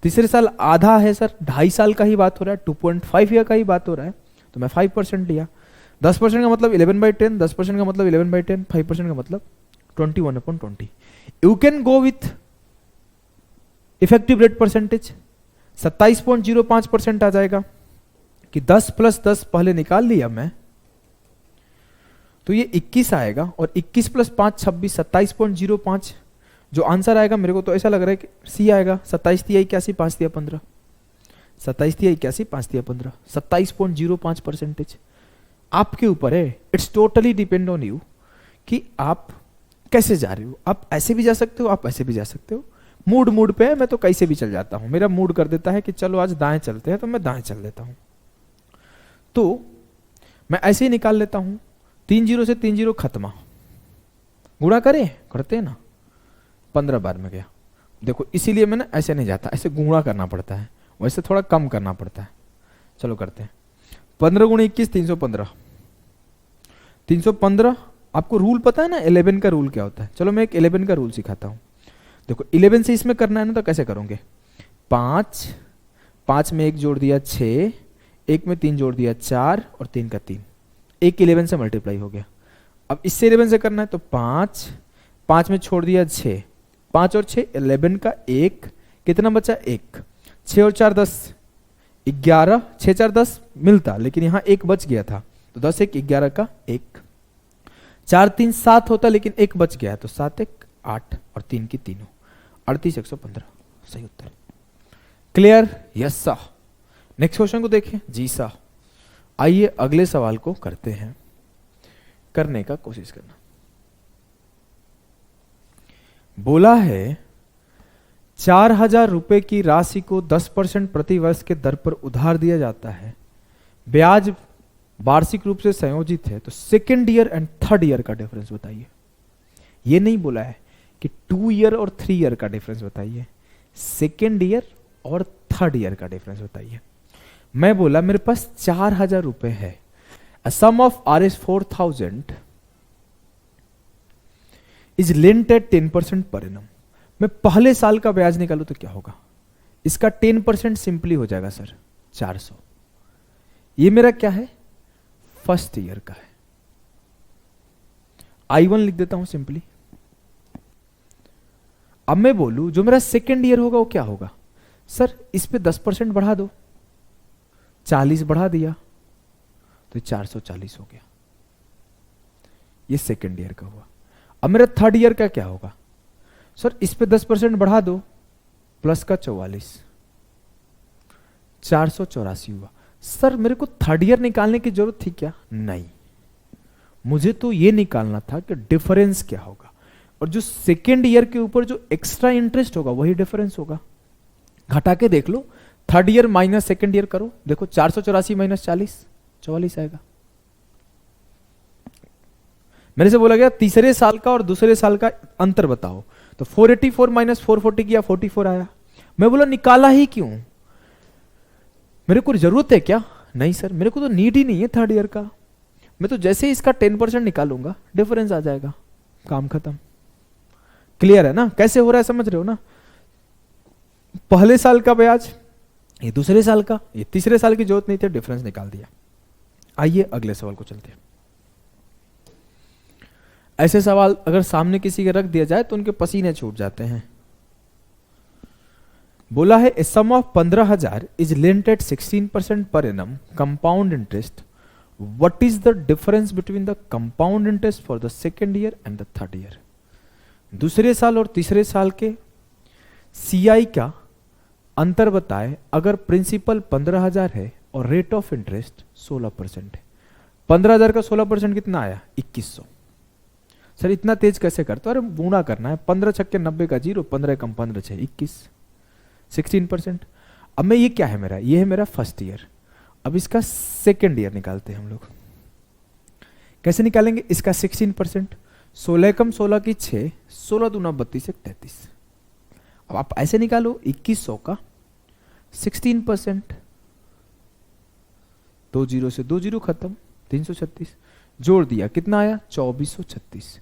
तीसरे साल आधा है सर, 2.5 साल का ही बात हो रहा है, 2.5 ईयर का ही बात हो रहा है, तो मैं 5% लिया। 10% का मतलब 11/10, 10% का मतलब 11/10, 5% का मतलब 21/20। You can go with effective rate percentage, 27.05% आ जाएगा कि 10 + 10 पहले निकाल लिया मैं, तो ये 21 आएगा, और 21 + 5 26, 27.05। जो आंसर आएगा मेरे को तो ऐसा लग रहा है कि सी आएगा। 27 × 81, 5 × 15, 27 × 81, 5 × 15, 27.05%। आपके ऊपर है, it's totally depend on you कि आप कैसे जा रहे हो। आप ऐसे भी जा सकते हो, आप ऐसे भी जा सकते हो, मूड पे है। मैं तो कैसे भी चल जाता हूं, मेरा मूड कर देता है कि चलो आज दाएं चलते हैं, तो मैं दाएं चल देता हूं। तो मैं ऐसे ही निकाल लेता हूं, 3 0 से 3 0 खत्मा, गुणा करें, करते हैं ना, 15 बार में गया। देखो इसीलिए मैं ना ऐसे नहीं जाता, ऐसे गुणा करना पड़ता है, वैसे थोड़ा कम करना पड़ता है। चलो करते हैं। 15 × 21 315, 315। आपको रूल पता है ना 11 का रूल क्या होता है? चलो मैं एक 11 का रूल सिखाता हूं। देखो 11 से इसमें करना है ना, तो कैसे करोगे? 5 में 1 जोड़ दिया 6, 1 में 3 जोड़ दिया 4, और 3 का 3, 1 11 से मल्टीप्लाई हो गया। अब इससे 11 से करना है तो 5 में छोड़ दिया 6, 5 और 6 11 का 1, कितना बचा? 1, 6 और 4 10, 11, 6 4 10 मिलता, लेकिन यहाँ 1 बच गया था, तो 10 1 11 का 1, 4 3 7 होता, लेकिन 1 बच गया है, तो 7 1 8, और 3 की 3, 38 115 सही उत्तर। Clear? Yes sir. Next question को देखें। जी सर। आइए अगले सवाल को करते हैं, करने का कोशिश करना। बोला है 4000 रुपए की राशि को 10% प्रति वर्ष के दर पर उधार दिया जाता है, ब्याज वार्षिक रूप से संयोजित है, तो second year and third year का डिफरेंस बताइए। ये नहीं बोला है कि 2 ईयर और 3 ईयर का डिफरेंस बताइए, सेकेंड ईयर और थर्ड ईयर का डिफरेंस बताइए। मैं बोला मेरे पास 4000 रुपए है, sum of Rs 4000 is lent at 10% per annum. मैं पहले साल का ब्याज निकालू तो क्या होगा? इसका 10% सिंपली हो जाएगा सर 400। ये मेरा क्या है? फर्स्ट ईयर का है। I1 लिख देता हूं सिंपली। अब मैं बोलूं जो मेरा सेकेंड ईयर होगा वो क्या होगा? सर इस पे 10% बढ़ा दो, 40 बढ़ा दिया तो 440 हो गया। ये सेकेंड ईयर का हुआ। अब मेरा थर्ड ईयर का क्या होगा? सर इस पे 10% बढ़ा दो, प्लस का 44, 484 हुआ। सर मेरे को थर्ड ईयर निकालने की जरूरत थी क्या? नहीं, मुझे तो ये निकालना था कि डिफरेंस क्या होगा, और जो सेकेंड ईयर के ऊपर जो एक्स्ट्रा इंटरेस्ट होगा वही डिफरेंस होगा। घटा के देख लो, third year minus second year करो, देखो 484 माइनस 40, 44 आएगा। मेरे से बोला गया तीसरे साल का और दूसरे साल का अंतर बताओ, तो 484 माइनस 440 किया, 44 आया। मैं बोला निकाला ही क्यों, मेरे को जरूरत है क्या? नहीं सर, मेरे को तो नीड ही नहीं है थर्ड ईयर का, मैं तो जैसे ही इसका 10% निकालूंगा डिफरेंस आ जाएगा, काम खत्म। क्लियर है ना कैसे हो रहा है, समझ रहे हो ना? पहले साल का ब्याज, ये दूसरे साल का, ये तीसरे साल की जरूरत नहीं थी, डिफरेंस निकाल दिया। आइए अगले सवाल को चलते हैं। ऐसे सवाल अगर सामने किसी के रख दिया जाए तो उनके पसीने छूट जाते हैं। बोला है a sum of 15,000 is lent at 16% per annum compound interest, what is the difference between the compound interest for the second year and the third year? दूसरे साल और तीसरे साल के सीआई का अंतर बताए अगर प्रिंसिपल 15,000 है और रेट ऑफ इंटरेस्ट 16% है। 15,000 का 16% कितना आया? 2100। सर इतना तेज कैसे करते हो? अरे गुणा करना है, 15 छक्के 90 का 0, 15 कम 15 6 21, 16%। अब मैं ये क्या है मेरा? ये है मेरा फर्स्ट ईयर। अब इसका सेकेंड ईयर निकालते हैं हम लोग। कैसे निकालेंगे? इसका 16%, 16 कम 16 की 6, 16 दूना 32 33। अब आप ऐसे निकालो 2100 का 16%, 2 0 से 2 0 खत्म, 336 जोड़ दिया, कितना आया? 2436।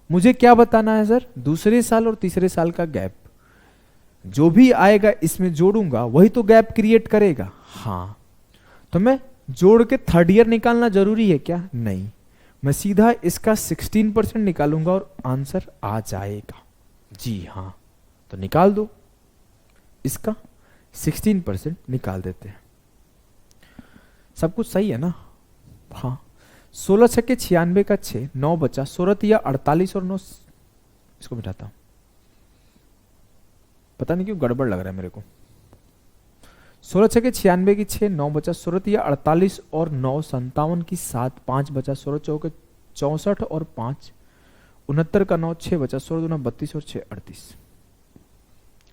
मुझे क्या बताना है सर? दूसरे साल और तीसरे साल का गैप, जो भी आएगा इसमें जोड़ूंगा वही तो गैप क्रिएट करेगा। हाँ, तो मैं जोड़ के थर्ड ईयर निकालना जरूरी है क्या? नहीं, मैं सीधा इसका 16% निकालूंगा और आंसर आ जाएगा। जी हाँ, तो निकाल दो, इसका 16% निकाल देते हैं। सब कुछ सही है ना? हाँ, 16 छक्के 96 का 6, 9 बचा, 16 या 48 और 9, इसको मिटाता हूं, पता नहीं क्यों गड़बड़ लग रहा है मेरे को। 16 छक्के 96 की 6, 9 बचा, 16 या 48 और 9 57 की 7, 5 बचा, 16 चौके 64 और 5 69 का 9, 6 बचा, 16 दूना 32 और 6 38।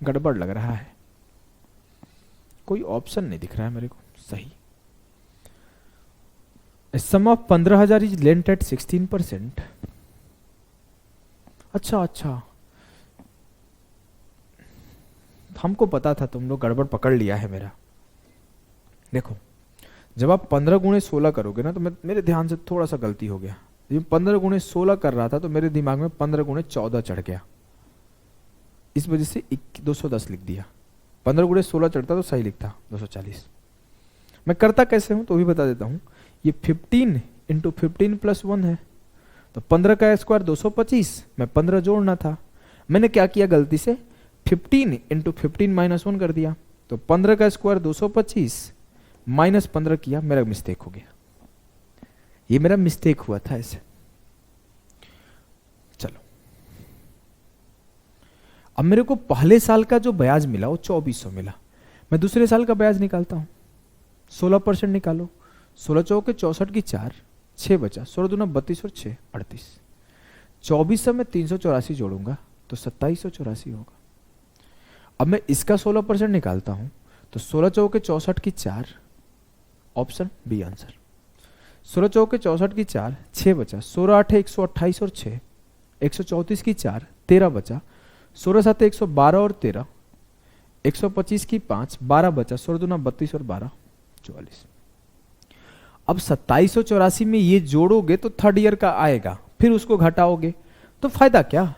गड़बड़ लग रहा है, कोई ऑप्शन नहीं दिख रहा है मेरे को सही। सम ऑफ 15,000 इज लेंट एट 16%। अच्छा, हमको पता था, तुम लोग गड़बड़ पकड़ लिया है मेरा। देखो, जब आप 15 गुणे 16 करोगे ना, तो मेरे ध्यान से थोड़ा सा गलती हो गया। जब 15 गुणे 16 कर रहा था तो मेरे दिमाग में 15 गुणे 14 चढ़ गया, इस वजह से 210 लिख दिया। 15 गुणे 16 चढ़ता तो सही लिखता 240। मैं करता कैसे हूं तो भी बता देता हूं। ये 15 इंटू 15 प्लस 1 है, तो 15 का स्क्वायर 225, मैं 15 जोड़ना था, मैंने क्या किया गलती से 15 इंटू 15 माइनस 1 कर दिया, तो 15 का स्क्वायर 225 माइनस 15 किया, मेरा मिस्टेक हो गया। ये मेरा मिस्टेक हुआ था ऐसे। चलो, अब मेरे को पहले साल का जो ब्याज मिला वो 2400 मिला। मैं दूसरे साल का ब्याज निकालता हूं, 16% निकालो, 16 चौके 64 की 4, 6 बचा, 16 दूना 32 और 6 38। 2400 में 384 जोड़ूंगा तो 2784 होगा। अब मैं इसका 16% निकालता हूं तो 16 चौके 64 की 4, ऑप्शन बी आंसर। 16 चौके 64 की 4, 6 बचा, 16 8 128 और 6, 134 की 4, 13 बचा, 16 7 112 और 13, 125 की 5, 12 बचा, 16 दूना 32 और 12 44। अब 2784 में ये जोड़ोगे तो थर्ड ईयर का आएगा, फिर उसको घटाओगे तो फायदा क्या?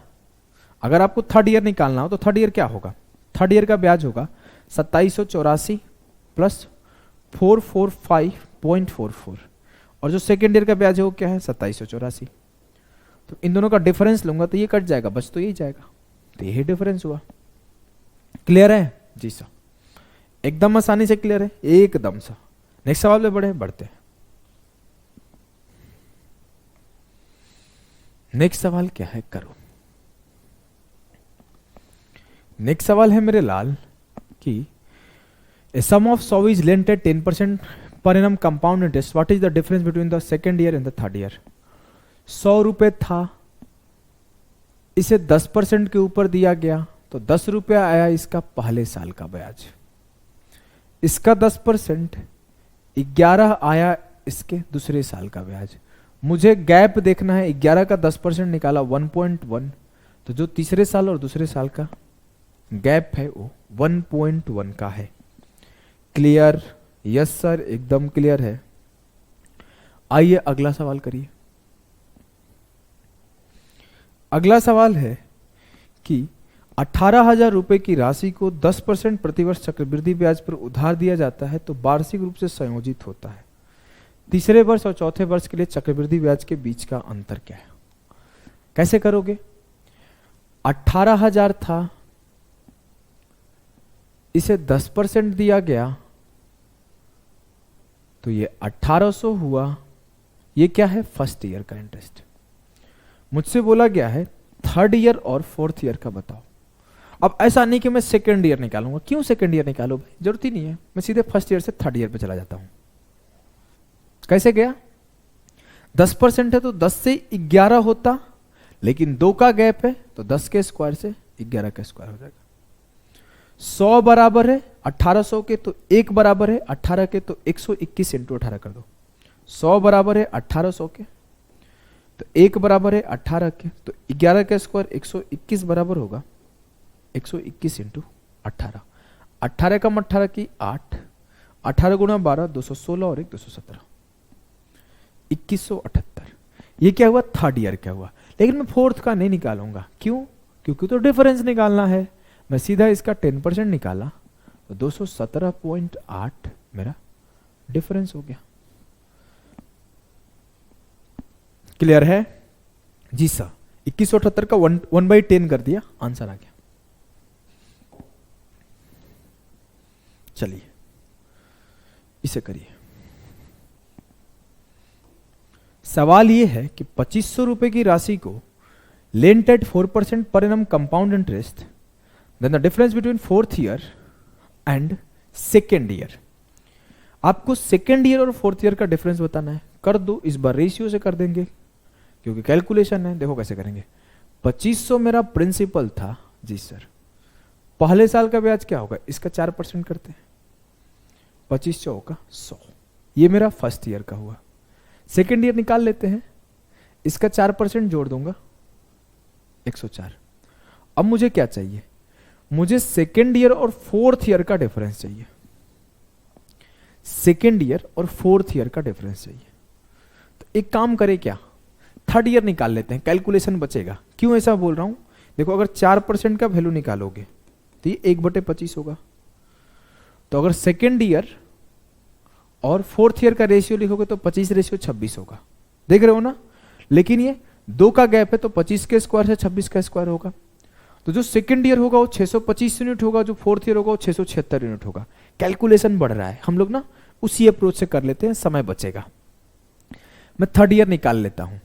अगर आपको थर्ड ईयर निकालना हो तो थर्ड ईयर क्या होगा? थर्ड ईयर का ब्याज होगा 2784 प्लस 445.44, और जो सेकेंड ईयर का ब्याज है वो क्या है? 2784। तो इन दोनों का डिफरेंस लूंगा तो ये कट जाएगा, बस तो यही जाएगा, तो यही डिफरेंस हुआ। क्लियर है? जी सर, एकदम आसानी से क्लियर है, एकदम सा। नेक्स्ट सवाल पे बढ़ते हैं। नेक्स्ट सवाल क्या है, करो। नेक्स्ट सवाल है मेरे लाल कि a sum of 100 is lent at 10% per annum compound interest, what is the difference between the second year and the third year. 100 रुपए था, इसे 10% के ऊपर दिया गया तो 10 रुपया आया इसका पहले साल का ब्याज, इसका 10% 11 आया इसके दूसरे साल का ब्याज। मुझे गैप देखना है, 11 का 10% निकाला 1.1, तो जो तीसरे साल और दूसरे साल का गैप है वो 1.1 का है। क्लियर? यस सर, एकदम क्लियर है। आइए अगला सवाल करिए। अगला सवाल है कि 18,000 रुपए की राशि को 10% प्रतिवर्ष चक्रवृद्धि ब्याज पर उधार दिया जाता है तो वार्षिक रूप से संयोजित होता है। तीसरे वर्ष और चौथे वर्ष के लिए चक्रवृद्धि ब्याज के बीच का अंतर क्या है? कैसे करोगे? 18,000 था, इसे 10% दिया गया तो ये 1800 हुआ। ये क्या है? फर्स्ट ईयर का इंटरेस्ट। मुझसे बोला गया है थर्ड ईयर और फोर्थ ईयर का बताओ। अब ऐसा नहीं कि मैं सेकेंड ईयर निकालूंगा। क्यों सेकेंड ईयर निकालो भाई? जरूरत ही नहीं है। मैं सीधे फर्स्ट ईयर से थर्ड ईयर पे चला जाता हूं। कैसे गया? 10% है तो 10 से 11 होता, लेकिन 2 का गैप है तो 10 के स्क्वायर से 11 का स्क्वायर हो जाएगा। 100 बराबर है 1800 के तो 1 बराबर है 18 के तो 121 इंटू 18 कर दो। 100 बराबर है 1800 के तो 1 बराबर है 18 के तो 11 का स्क्वायर 121 बराबर होगा 121 इंटू 18। 18 कम 18 की 8, 18 गुणा 12 216 और 1 217, 2178। ये क्या हुआ? थर्ड ईयर क्या हुआ। लेकिन मैं फोर्थ का नहीं निकालूंगा। क्यों? क्योंकि तो डिफरेंस निकालना है। मैं सीधा इसका 10% निकाला तो 217.8 मेरा डिफरेंस हो गया। क्लियर है? जी सर। 2178 का 1/10 कर दिया, आंसर आ गया। चलिए इसे करिए। सवाल यह है कि 2500 रुपए की राशि को lent at 4% per annum compound interest, then the difference between fourth year and second year. आपको सेकेंड ईयर और फोर्थ ईयर का डिफरेंस बताना है। कर दो, इस बार रेशियो से कर देंगे क्योंकि कैलकुलेशन है। देखो कैसे करेंगे। 2500 मेरा प्रिंसिपल था जी सर। पहले साल का ब्याज क्या होगा? इसका 4% करते हैं। 25 चौका 100, ये मेरा फर्स्ट ईयर का हुआ। सेकेंड ईयर निकाल लेते हैं, इसका 4% जोड़ दूंगा 104। अब मुझे क्या चाहिए? मुझे सेकेंड ईयर और फोर्थ ईयर का डिफरेंस चाहिए। सेकेंड ईयर और फोर्थ ईयर का डिफरेंस चाहिए। तो एक काम करें क्या, थर्ड ईयर निकाल लेते हैं, कैलकुलेशन बचेगा। क्यों ऐसा बोल रहा हूं? देखो अगर 4% का वैल्यू निकालोगे तो ये 1/25 होगा। तो अगर सेकेंड ईयर और फोर्थ ईयर का रेशियो लिखोगे तो 25:26 होगा। देख रहे हो ना? लेकिन ये 2 का गैप है तो 25 के स्क्वायर से 26 का स्क्वायर होगा। तो जो सेकेंड ईयर होगा वो 625 यूनिट होगा, जो फोर्थ ईयर होगा वो 676 यूनिट होगा। कैलकुलेशन बढ़ रहा है। हम लोग ना उसी अप्रोच से कर लेते हैं, समय बचेगा। मैं थर्ड ईयर निकाल लेता हूं।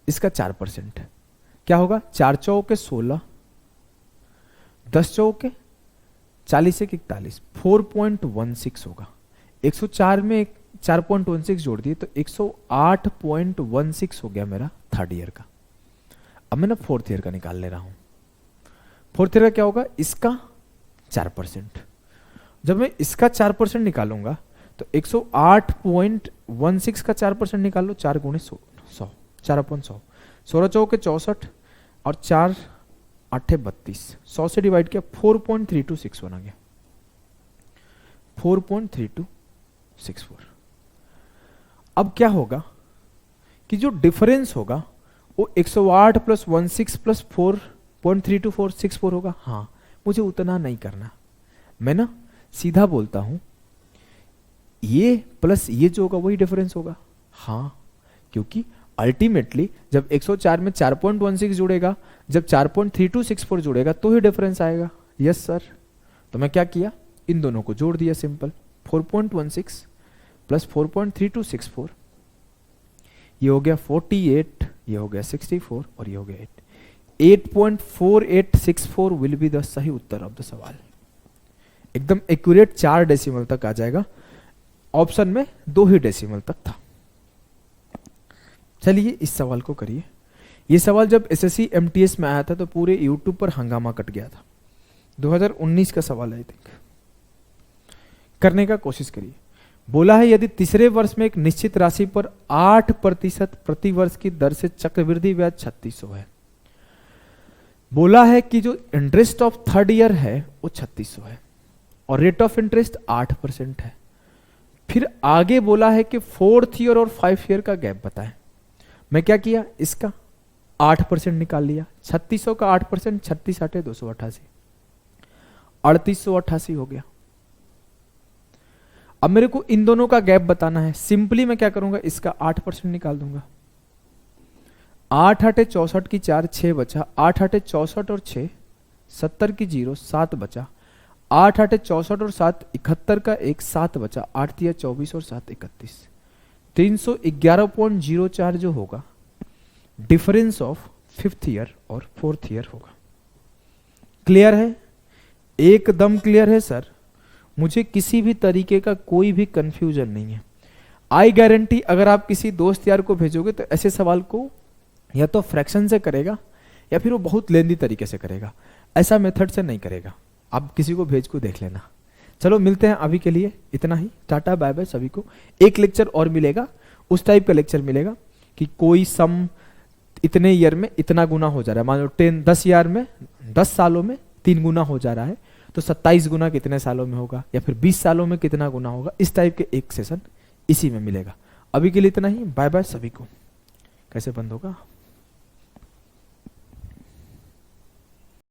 इसका 4% क्या होगा? 4 चौके 16, 10 चौके 40 एक 41, 4.16 होगा। 104 में 4.16 जोड़ दिए तो 108.16 हो गया मेरा थर्ड ईयर का। अब मैं ना फोर्थ ईयर का निकाल ले रहा हूं। फोर्थ ईयर का क्या होगा? इसका 4%। जब मैं इसका 4% निकालूंगा तो 108.16 का 4% निकालो। 4 गुणे 100, 4/100, 16 चौके 64 और 4 8 32, 100 से डिवाइड किया 4.326 बना गया। 4.3264। अब क्या होगा कि जो डिफरेंस होगा वो 108 प्लस 16 प्लस 4.32464 होगा। हाँ, मुझे उतना नहीं करना। मैं ना सीधा बोलता हूं, ये प्लस ये जो होगा वही डिफरेंस होगा। हाँ, क्योंकि अल्टीमेटली जब 104 में 4.16 जुड़ेगा, जब 4.3264 जुड़ेगा तो ही डिफरेंस आएगा। Yes sir. तो मैं क्या किया? इन दोनों को जोड़ दिया सिंपल। 4.16 प्लस 4.3264, ये हो गया 48, ये हो गया 64 और ये हो गया 8. 8.4864 विल बी द सही उत्तर ऑफ द सवाल. एकदम एक्यूरेट 4 डेसिमल तक आ जाएगा. ऑप्शन में 2 ही डेसिमल तक था. चलिए इस सवाल को करिए. ये सवाल जब एसएससी एमटीएस में आया था तो पूरे यूट्यूब पर हंगामा कट गया था. 2019 का सवाल है आई थिंक. करने का कोशिश करिए. बोला है यदि तीसरे वर्ष में एक निश्चित राशि पर 8% प्रति वर्ष की दर से चक्रवृद्धि ब्याज 3600 है. बोला है कि जो इंटरेस्ट ऑफ थर्ड ईयर है वो 3600 है और रेट ऑफ इंटरेस्ट 8% है. फिर आगे बोला है कि फोर्थ ईयर और 5 ईयर का गैप बताएं. मैं क्या किया, इसका 8% निकाल लिया. 3600 का 8%, 36 8 288, 3888 हो गया. अब मेरे को इन दोनों का गैप बताना है. सिंपली मैं क्या करूंगा, इसका 8% निकाल दूंगा. 8 8 64 की 4, 6 बचा. 8 8 64 और 6, 70 की 0, 7 बचा. 8 8 64 और 7, 71 का 1, 7 बचा. 8 3 24 और 7 31. 311.04 जो होगा डिफरेंस ऑफ 5th ईयर और 4th ईयर होगा. क्लियर है? एकदम क्लियर है सर. मुझे किसी भी तरीके का कोई भी कंफ्यूजन नहीं है. आई गारंटी अगर आप किसी दोस्त यार को भेजोगे तो ऐसे सवाल को या तो फ्रैक्शन से करेगा या फिर वो बहुत लेंदी तरीके से करेगा. ऐसा मेथड से नहीं करेगा. आप किसी को भेज को देख लेना. चलो मिलते हैं, अभी के लिए इतना ही. टाटा बाय बाय सभी को. एक लेक्चर और मिलेगा, उस टाइप का लेक्चर मिलेगा कि कोई सम इतने ईयर में इतना गुना हो जा रहा है. मान लो 10 ईयर में 10 सालों में 3 गुना हो जा रहा है तो 27 गुना कितने सालों में होगा या फिर 20 सालों में कितना गुना होगा. इस टाइप के एक सेशन इसी में मिलेगा. अभी के लिए इतना ही. बाय बाय सभी को. कैसे बंद होगा?